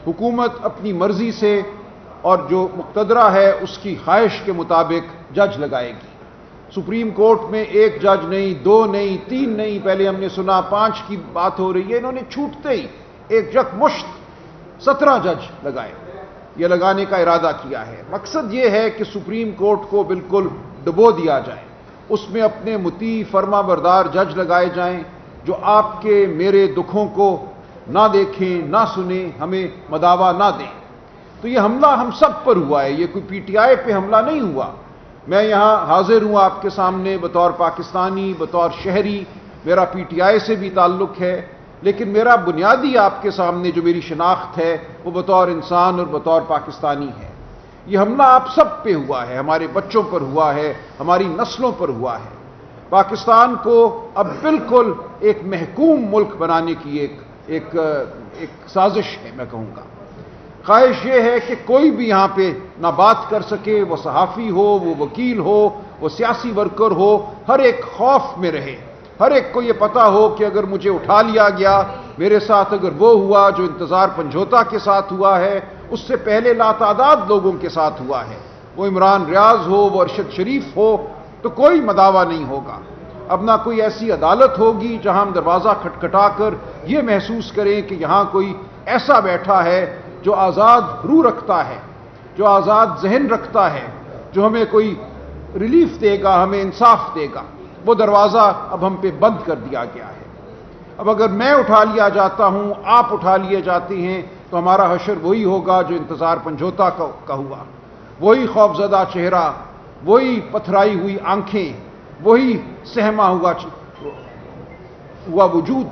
حکومت اپنی مرضی سے اور جو مقتدرہ ہے اس کی خواہش کے مطابق جج لگائے گی۔ سپریم کورٹ میں ایک جج نہیں، دو نہیں، تین نہیں، پہلے ہم نے سنا 5 کی بات ہو رہی ہے، انہوں نے چھوٹتے ہی ایک یکمشت 17 جج لگائے، یہ لگانے کا ارادہ کیا ہے۔ مقصد یہ ہے کہ سپریم کورٹ کو بالکل ڈبو دیا جائے، اس میں اپنے مطیع فرما بردار جج لگائے جائیں جو آپ کے میرے دکھوں کو نہ دیکھیں، نہ سنیں، ہمیں مداوا نہ دیں۔ تو یہ حملہ ہم سب پر ہوا ہے، یہ کوئی پی ٹی آئی پہ حملہ نہیں ہوا۔ میں یہاں حاضر ہوں آپ کے سامنے بطور پاکستانی، بطور شہری، میرا پی ٹی آئی سے بھی تعلق ہے، لیکن میرا بنیادی آپ کے سامنے جو میری شناخت ہے وہ بطور انسان اور بطور پاکستانی ہے۔ یہ حملہ آپ سب پہ ہوا ہے، ہمارے بچوں پر ہوا ہے، ہماری نسلوں پر ہوا ہے۔ پاکستان کو اب بالکل ایک محکوم ملک بنانے کی ایک سازش ہے، میں کہوں گا۔ خواہش یہ ہے کہ کوئی بھی یہاں پہ نہ بات کر سکے، وہ صحافی ہو، وہ وکیل ہو، وہ سیاسی ورکر ہو، ہر ایک خوف میں رہے، ہر ایک کو یہ پتا ہو کہ اگر مجھے اٹھا لیا گیا، میرے ساتھ اگر وہ ہوا جو انتظار پنجھوتا کے ساتھ ہوا ہے، اس سے پہلے لاتعداد لوگوں کے ساتھ ہوا ہے، وہ عمران ریاض ہو، وہ ارشد شریف ہو، تو کوئی مداوا نہیں ہوگا۔ اب نہ کوئی ایسی عدالت ہوگی جہاں ہم دروازہ کھٹکھٹا کر یہ محسوس کریں کہ یہاں کوئی ایسا بیٹھا ہے جو آزاد روح رکھتا ہے، جو آزاد ذہن رکھتا ہے، جو ہمیں کوئی ریلیف دے گا، ہمیں انصاف دے گا۔ وہ دروازہ اب ہم پہ بند کر دیا گیا ہے۔ اب اگر میں اٹھا لیا جاتا ہوں، آپ اٹھا لیے جاتے ہیں، تو ہمارا حشر وہی ہوگا جو انتظار پنجھوتا کا ہوا، وہی خوفزدہ چہرہ، وہی پتھرائی ہوئی آنکھیں، وہی سہما ہوا وجود۔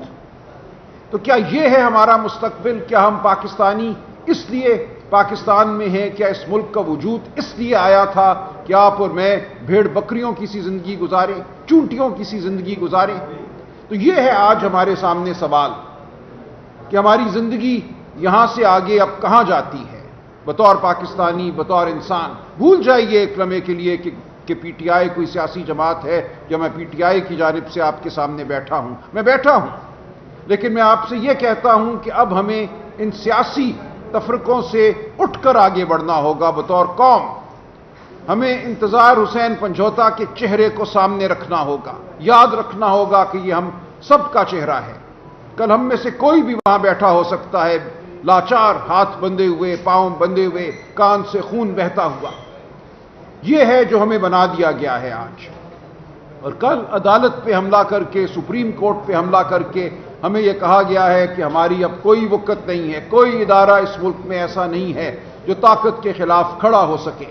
تو کیا یہ ہے ہمارا مستقبل؟ کیا ہم پاکستانی اس لیے پاکستان میں ہیں؟ کیا اس ملک کا وجود اس لیے آیا تھا کہ آپ اور میں بھیڑ بکریوں کی سی زندگی گزاریں، چونٹیوں کی سی زندگی گزاریں؟ تو یہ ہے آج ہمارے سامنے سوال کہ ہماری زندگی یہاں سے آگے اب کہاں جاتی ہے بطور پاکستانی، بطور انسان۔ بھول جائیے ایک لمحے کے لیے کہ پی ٹی آئی کوئی سیاسی جماعت ہے یا میں پی ٹی آئی کی جانب سے آپ کے سامنے بیٹھا ہوں، میں بیٹھا ہوں، لیکن میں آپ سے یہ کہتا ہوں کہ اب ہمیں ان سیاسی تفرقوں سے اٹھ کر آگے بڑھنا ہوگا بطور قوم۔ ہمیں انتظار حسین پنجھوتا کے چہرے کو سامنے رکھنا ہوگا، یاد رکھنا ہوگا کہ یہ ہم سب کا چہرہ ہے۔ کل ہم میں سے کوئی بھی وہاں بیٹھا ہو سکتا ہے، لاچار، ہاتھ بندھے ہوئے، پاؤں بندھے ہوئے، کان سے خون بہتا ہوا۔ یہ ہے جو ہمیں بنا دیا گیا ہے آج۔ اور کل عدالت پہ حملہ کر کے، سپریم کورٹ پہ حملہ کر کے ہمیں یہ کہا گیا ہے کہ ہماری اب کوئی وقت نہیں ہے، کوئی ادارہ اس ملک میں ایسا نہیں ہے جو طاقت کے خلاف کھڑا ہو سکے۔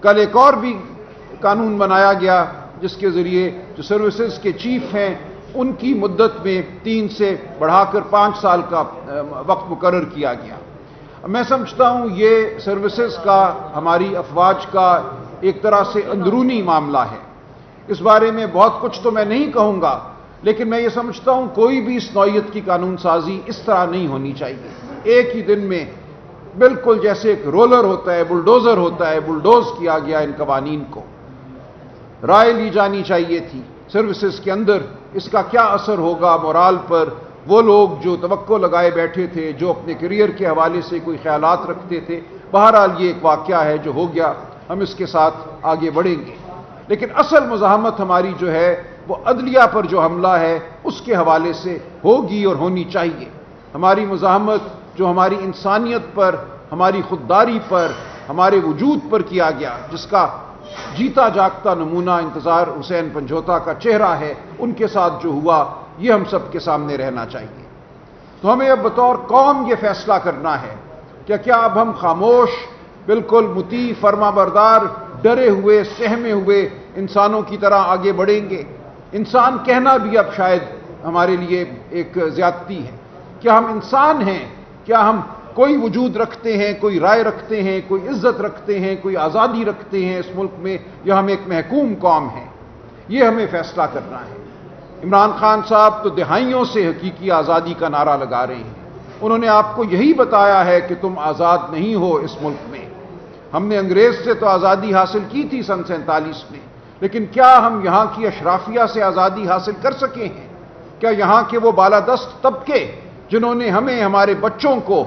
کل ایک اور بھی قانون بنایا گیا جس کے ذریعے جو سروسز کے چیف ہیں ان کی مدت میں 3 سے بڑھا کر 5 سال کا وقت مقرر کیا گیا۔ میں سمجھتا ہوں یہ سروسز کا، ہماری افواج کا ایک طرح سے اندرونی معاملہ ہے۔ اس بارے میں بہت کچھ تو میں نہیں کہوں گا، لیکن میں یہ سمجھتا ہوں کوئی بھی اس نوعیت کی قانون سازی اس طرح نہیں ہونی چاہیے۔ ایک ہی دن میں بالکل جیسے ایک رولر ہوتا ہے، بلڈوزر ہوتا ہے، بلڈوز کیا گیا ان قوانین کو۔ رائے لی جانی چاہیے تھی سروسز کے اندر، اس کا کیا اثر ہوگا مورال پر۔ وہ لوگ جو توقع لگائے بیٹھے تھے، جو اپنے کیریئر کے حوالے سے کوئی خیالات رکھتے تھے، بہرحال یہ ایک واقعہ ہے جو ہو گیا، ہم اس کے ساتھ آگے بڑھیں گے۔ لیکن اصل مزاحمت ہماری جو ہے وہ عدلیہ پر جو حملہ ہے اس کے حوالے سے ہوگی اور ہونی چاہیے۔ ہماری مزاحمت جو ہماری انسانیت پر، ہماری خودداری پر، ہمارے وجود پر کیا گیا، جس کا جیتا جاگتا نمونہ انتظار حسین پنجھوتا کا چہرہ ہے، ان کے ساتھ جو ہوا، یہ ہم سب کے سامنے رہنا چاہیے۔ تو ہمیں اب بطور قوم یہ فیصلہ کرنا ہے کہ کیا اب ہم خاموش، بالکل مطیع فرما بردار، ڈرے ہوئے، سہمے ہوئے انسانوں کی طرح آگے بڑھیں گے؟ انسان کہنا بھی اب شاید ہمارے لیے ایک زیادتی ہے۔ کیا ہم انسان ہیں؟ کیا ہم کوئی وجود رکھتے ہیں، کوئی رائے رکھتے ہیں، کوئی عزت رکھتے ہیں، کوئی آزادی رکھتے ہیں اس ملک میں، یا ہم ایک محکوم قوم ہیں؟ یہ ہمیں فیصلہ کرنا ہے۔ عمران خان صاحب تو دہائیوں سے حقیقی آزادی کا نعرہ لگا رہے ہیں۔ انہوں نے آپ کو یہی بتایا ہے کہ تم آزاد نہیں ہو اس ملک میں۔ ہم نے انگریز سے تو آزادی حاصل کی تھی سن 47 میں، لیکن کیا ہم یہاں کی اشرافیہ سے آزادی حاصل کر سکے ہیں؟ کیا یہاں کے وہ بالادست طبقے جنہوں نے ہمیں، ہمارے بچوں کو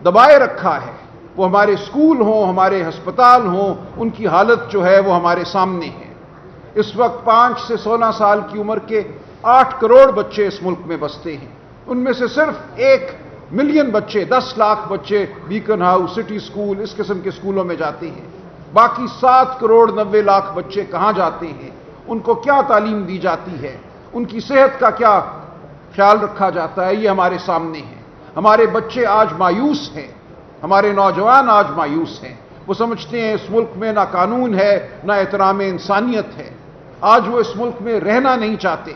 دبائے رکھا ہے، وہ ہمارے اسکول ہوں، ہمارے ہسپتال ہوں، ان کی حالت جو ہے وہ ہمارے سامنے ہے۔ اس وقت 5 سے 16 سال کی عمر کے 8 کروڑ بچے اس ملک میں بستے ہیں، ان میں سے صرف 1 ملین بچے، 10 لاکھ بچے بیکن ہاؤس، سٹی اسکول، اس قسم کے اسکولوں میں جاتے ہیں۔ باقی 7 کروڑ 90 لاکھ بچے کہاں جاتے ہیں؟ ان کو کیا تعلیم دی جاتی ہے؟ ان کی صحت کا کیا خیال رکھا جاتا ہے؟ یہ ہمارے سامنے ہے۔ ہمارے بچے آج مایوس ہیں، ہمارے نوجوان آج مایوس ہیں۔ وہ سمجھتے ہیں اس ملک میں نہ قانون ہے، نہ احترام انسانیت ہے۔ آج وہ اس ملک میں رہنا نہیں چاہتے۔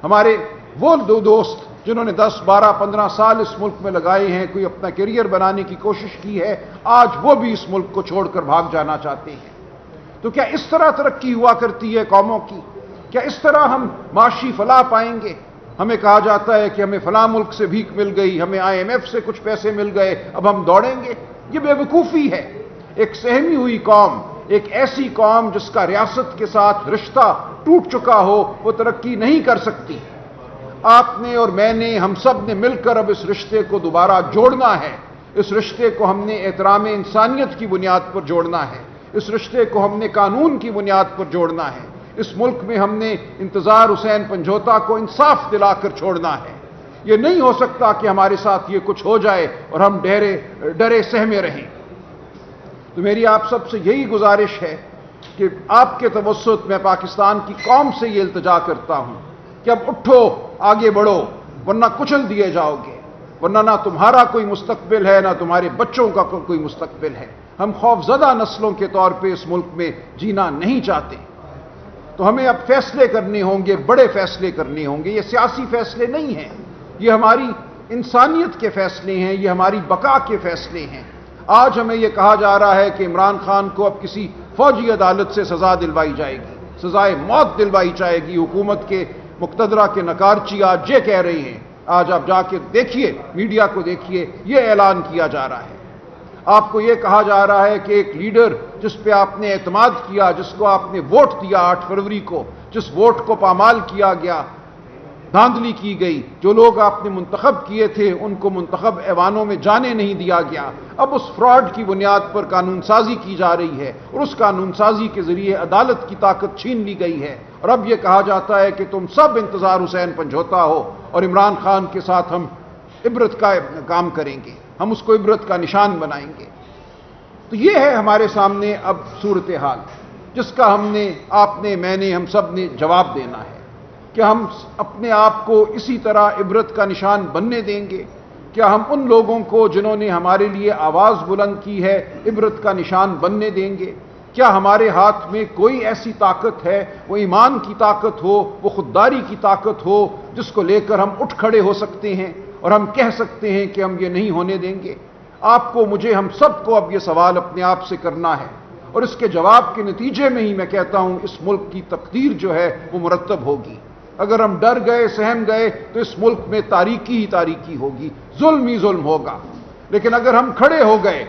ہمارے وہ دو دوست جنہوں نے 10، 12، 15 سال اس ملک میں لگائے ہیں، کوئی اپنا کیریئر بنانے کی کوشش کی ہے، آج وہ بھی اس ملک کو چھوڑ کر بھاگ جانا چاہتے ہیں۔ تو کیا اس طرح ترقی ہوا کرتی ہے قوموں کی؟ کیا اس طرح ہم معاشی فلاح پائیں گے؟ ہمیں کہا جاتا ہے کہ ہمیں فلاں ملک سے بھیک مل گئی، ہمیں IMF سے کچھ پیسے مل گئے، اب ہم دوڑیں گے۔ یہ بے وقوفی ہے۔ ایک سہمی ہوئی قوم، ایک ایسی قوم جس کا ریاست کے ساتھ رشتہ ٹوٹ چکا ہو، وہ ترقی نہیں کر سکتی۔ آپ نے اور میں نے، ہم سب نے مل کر اب اس رشتے کو دوبارہ جوڑنا ہے۔ اس رشتے کو ہم نے احترام انسانیت کی بنیاد پر جوڑنا ہے۔ اس رشتے کو ہم نے قانون کی بنیاد پر جوڑنا ہے۔ اس ملک میں ہم نے انتظار حسین پنجھوتا کو انصاف دلا کر چھوڑنا ہے۔ یہ نہیں ہو سکتا کہ ہمارے ساتھ یہ کچھ ہو جائے اور ہم ڈرے سہمے رہیں۔ تو میری آپ سب سے یہی گزارش ہے کہ آپ کے توسط میں پاکستان کی قوم سے یہ التجا کرتا ہوں کہ اب اٹھو، آگے بڑھو، ورنہ کچل دیے جاؤ گے، ورنہ نہ تمہارا کوئی مستقبل ہے، نہ تمہارے بچوں کا کوئی مستقبل ہے۔ ہم خوفزدہ نسلوں کے طور پہ اس ملک میں جینا نہیں چاہتے۔ تو ہمیں اب فیصلے کرنے ہوں گے، بڑے فیصلے کرنے ہوں گے۔ یہ سیاسی فیصلے نہیں ہیں، یہ ہماری انسانیت کے فیصلے ہیں، یہ ہماری بقا کے فیصلے ہیں۔ آج ہمیں یہ کہا جا رہا ہے کہ عمران خان کو اب کسی فوجی عدالت سے سزا دلوائی جائے گی، سزائے موت دلوائی جائے گی۔ حکومت کے مقتدرہ کے نکارچی آج یہ کہہ رہے ہیں، آج آپ جا کے دیکھیے، میڈیا کو دیکھیے، یہ اعلان کیا جا رہا ہے۔ آپ کو یہ کہا جا رہا ہے کہ ایک لیڈر جس پہ آپ نے اعتماد کیا، جس کو آپ نے ووٹ دیا 8 فروری کو، جس ووٹ کو پامال کیا گیا، دھاندلی کی گئی، جو لوگ آپ نے منتخب کیے تھے ان کو منتخب ایوانوں میں جانے نہیں دیا گیا۔ اب اس فراڈ کی بنیاد پر قانون سازی کی جا رہی ہے اور اس قانون سازی کے ذریعے عدالت کی طاقت چھین لی گئی ہے، اور اب یہ کہا جاتا ہے کہ تم سب انتظار حسین پنجھوتا ہو اور عمران خان کے ساتھ ہم عبرت کا کام کریں گے، ہم اس کو عبرت کا نشان بنائیں گے۔ تو یہ ہے ہمارے سامنے اب صورتحال، جس کا ہم نے، آپ نے، میں نے، ہم سب نے جواب دینا ہے کہ ہم اپنے آپ کو اسی طرح عبرت کا نشان بننے دیں گے؟ کیا ہم ان لوگوں کو جنہوں نے ہمارے لیے آواز بلند کی ہے عبرت کا نشان بننے دیں گے؟ کیا ہمارے ہاتھ میں کوئی ایسی طاقت ہے، وہ ایمان کی طاقت ہو، وہ خودداری کی طاقت ہو، جس کو لے کر ہم اٹھ کھڑے ہو سکتے ہیں اور ہم کہہ سکتے ہیں کہ ہم یہ نہیں ہونے دیں گے؟ آپ کو، مجھے، ہم سب کو اب یہ سوال اپنے آپ سے کرنا ہے، اور اس کے جواب کے نتیجے میں ہی میں کہتا ہوں اس ملک کی تقدیر جو ہے وہ مرتب ہوگی۔ اگر ہم ڈر گئے، سہم گئے، تو اس ملک میں تاریکی ہی تاریکی ہوگی، ظلم ہی ظلم ہوگا۔ لیکن اگر ہم کھڑے ہو گئے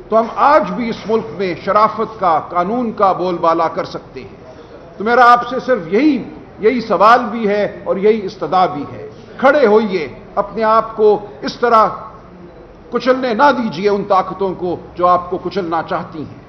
تو ہم آج بھی اس ملک میں شرافت کا، قانون کا بول بالا کر سکتے ہیں۔ تو میرا آپ سے صرف یہی سوال بھی ہے اور یہی استدعا بھی ہے، کھڑے ہوئیے، اپنے آپ کو اس طرح کچلنے نہ دیجیے ان طاقتوں کو جو آپ کو کچلنا چاہتی ہیں۔